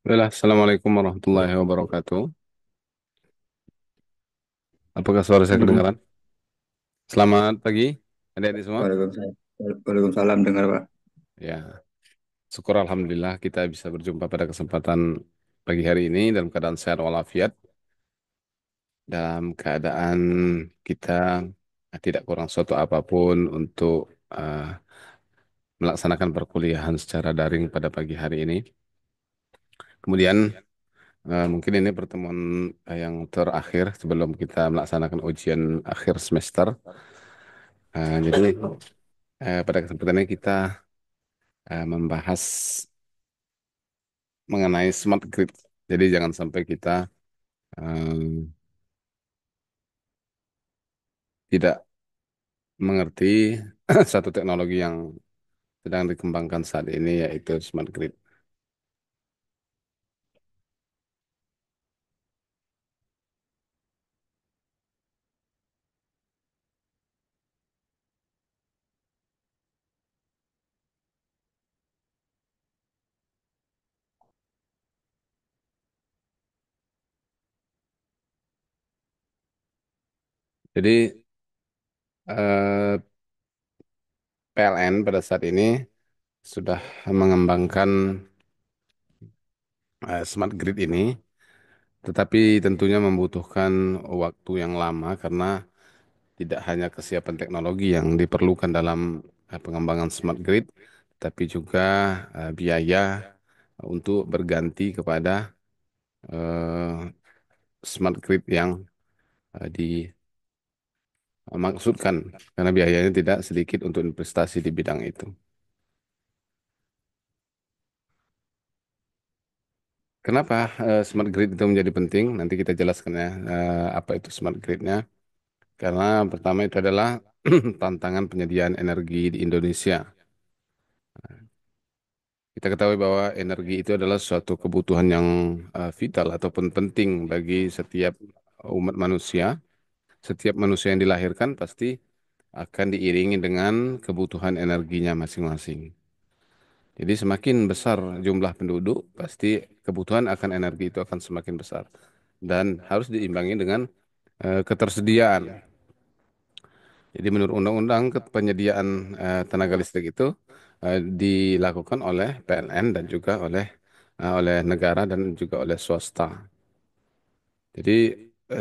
Baiklah, Assalamualaikum warahmatullahi wabarakatuh. Apakah suara saya Halo, kedengaran? Selamat pagi, adik-adik semua. Waalaikumsalam. Waalaikumsalam dengar Pak. Ya, syukur Alhamdulillah kita bisa berjumpa pada kesempatan pagi hari ini dalam keadaan sehat walafiat, dalam keadaan kita tidak kurang suatu apapun untuk eh, melaksanakan perkuliahan secara daring pada pagi hari ini. Kemudian mungkin ini pertemuan yang terakhir sebelum kita melaksanakan ujian akhir semester. Jadi pada kesempatan ini kita membahas mengenai smart grid. Jadi jangan sampai kita tidak mengerti satu teknologi yang sedang dikembangkan saat ini yaitu smart grid. Jadi PLN pada saat ini sudah mengembangkan smart grid ini, tetapi tentunya membutuhkan waktu yang lama karena tidak hanya kesiapan teknologi yang diperlukan dalam pengembangan smart grid, tapi juga biaya untuk berganti kepada eh, smart grid yang dimaksudkan karena biayanya tidak sedikit untuk investasi di bidang itu. Kenapa smart grid itu menjadi penting? Nanti kita jelaskan ya apa itu smart gridnya. Karena pertama itu adalah tantangan penyediaan energi di Indonesia. Kita ketahui bahwa energi itu adalah suatu kebutuhan yang vital ataupun penting bagi setiap umat manusia. Setiap manusia yang dilahirkan pasti akan diiringi dengan kebutuhan energinya masing-masing. Jadi semakin besar jumlah penduduk, pasti kebutuhan akan energi itu akan semakin besar. Dan harus diimbangi dengan ketersediaan. Jadi menurut undang-undang penyediaan tenaga listrik itu dilakukan oleh PLN dan juga oleh negara dan juga oleh swasta. Jadi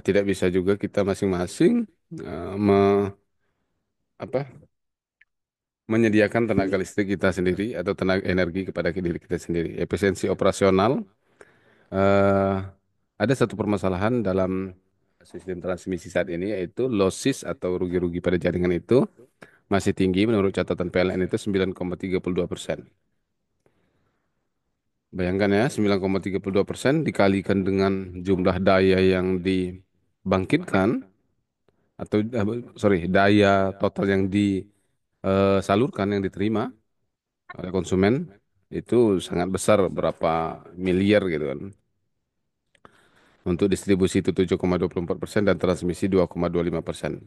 tidak bisa juga kita masing-masing eh, me- apa, menyediakan tenaga listrik kita sendiri atau tenaga energi kepada diri kita sendiri. Efisiensi operasional eh, ada satu permasalahan dalam sistem transmisi saat ini yaitu losses atau rugi-rugi pada jaringan itu masih tinggi menurut catatan PLN itu 9,32%. Bayangkan ya, 9,32% dikalikan dengan jumlah daya yang dibangkitkan atau sorry, daya total yang disalurkan yang diterima oleh konsumen itu sangat besar berapa miliar gitu kan. Untuk distribusi itu 7,24% dan transmisi 2,25%.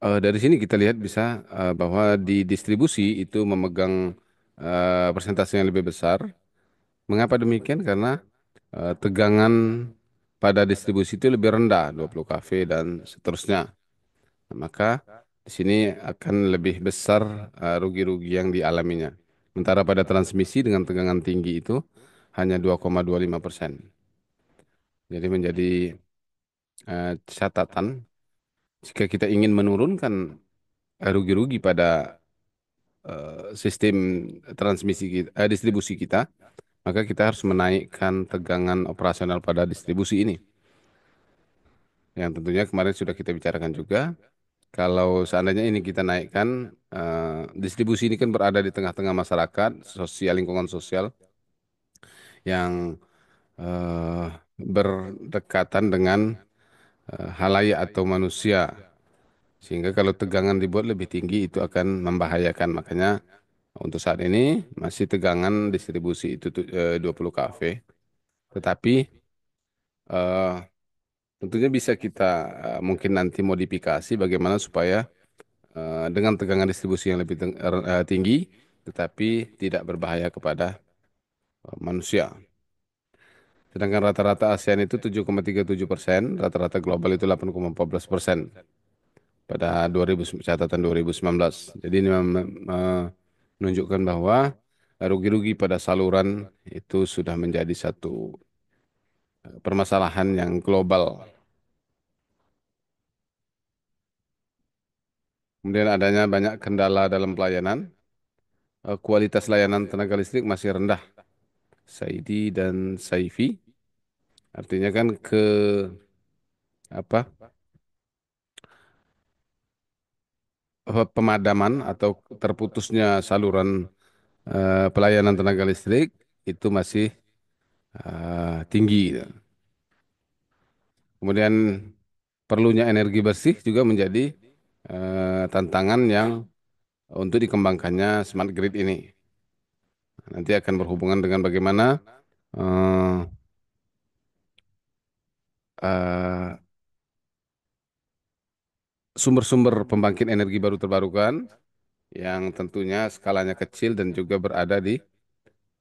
Dari sini kita lihat bisa bahwa di distribusi itu memegang persentase yang lebih besar. Mengapa demikian? Karena tegangan pada distribusi itu lebih rendah, 20 kV dan seterusnya. Nah, maka di sini akan lebih besar rugi-rugi yang dialaminya. Sementara pada transmisi dengan tegangan tinggi itu hanya 2,25%. Jadi menjadi catatan jika kita ingin menurunkan rugi-rugi pada sistem distribusi kita, maka kita harus menaikkan tegangan operasional pada distribusi ini. Yang tentunya kemarin sudah kita bicarakan juga, kalau seandainya ini kita naikkan, distribusi ini kan berada di tengah-tengah masyarakat, sosial lingkungan sosial yang eh, berdekatan dengan halayak atau manusia. Sehingga kalau tegangan dibuat lebih tinggi itu akan membahayakan. Makanya untuk saat ini masih tegangan distribusi itu 20 kV. Tetapi eh, tentunya bisa kita mungkin nanti modifikasi bagaimana supaya dengan tegangan distribusi yang lebih tinggi, tetapi tidak berbahaya kepada manusia. Sedangkan rata-rata ASEAN itu 7,37%, rata-rata global itu 8,14% pada 2000, catatan 2019. Jadi ini menunjukkan bahwa rugi-rugi pada saluran itu sudah menjadi satu permasalahan yang global. Kemudian adanya banyak kendala dalam pelayanan. Kualitas layanan tenaga listrik masih rendah. Saidi dan Saifi. Artinya kan apa pemadaman atau terputusnya saluran pelayanan tenaga listrik itu masih tinggi, gitu. Kemudian perlunya energi bersih juga menjadi tantangan yang untuk dikembangkannya smart grid ini. Nanti akan berhubungan dengan bagaimana eh, eh, sumber-sumber pembangkit energi baru terbarukan yang tentunya skalanya kecil dan juga berada di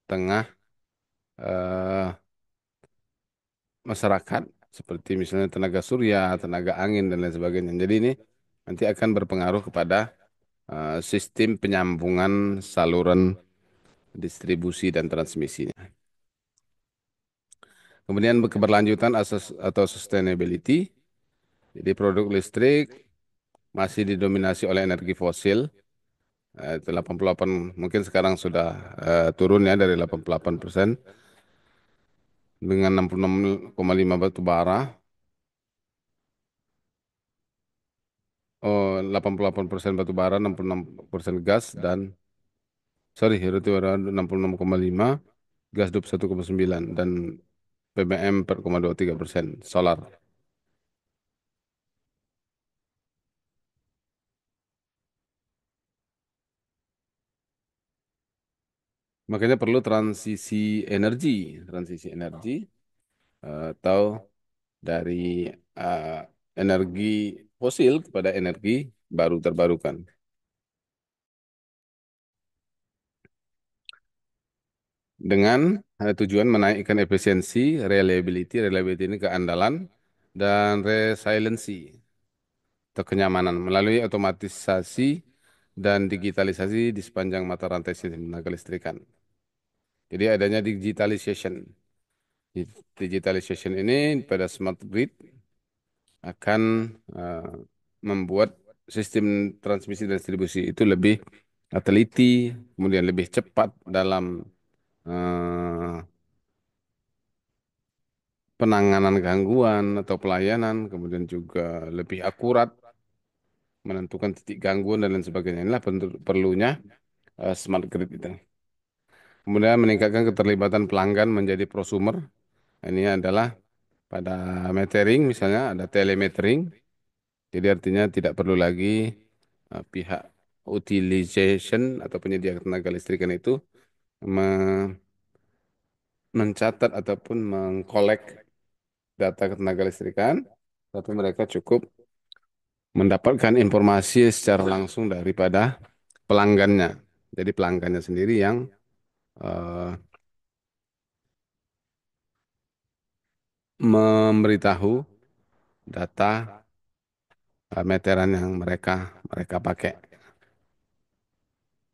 tengah eh, masyarakat, seperti misalnya tenaga surya, tenaga angin, dan lain sebagainya. Jadi ini nanti akan berpengaruh kepada sistem penyambungan saluran distribusi dan transmisinya. Kemudian keberlanjutan asas atau sustainability. Jadi produk listrik masih didominasi oleh energi fosil. Itu 88, mungkin sekarang sudah turun ya dari 88% dengan 66,5 batu bara. Oh, 88% batu bara, 66% gas dan sorry, itu ada 66,5, gas 21,9 dan PBM 4,23% solar. Makanya perlu transisi energi atau dari eh, energi fosil kepada energi baru terbarukan. Dengan tujuan menaikkan efisiensi, reliability ini keandalan, dan resiliency atau kenyamanan melalui otomatisasi dan digitalisasi di sepanjang mata rantai sistem tenaga listrikan. Jadi adanya digitalization ini pada smart grid akan eh, membuat sistem transmisi dan distribusi itu lebih teliti, kemudian lebih cepat dalam eh, penanganan gangguan atau pelayanan, kemudian juga lebih akurat menentukan titik gangguan dan lain sebagainya. Inilah perlunya smart grid itu. Kemudian meningkatkan keterlibatan pelanggan menjadi prosumer. Ini adalah pada metering misalnya ada telemetering. Jadi artinya tidak perlu lagi pihak utilization atau penyedia tenaga listrikan itu me- mencatat ataupun mengkolek data ketenaga listrikan, tapi mereka cukup mendapatkan informasi secara langsung daripada pelanggannya. Jadi pelanggannya sendiri yang eh, memberitahu data meteran yang mereka mereka pakai.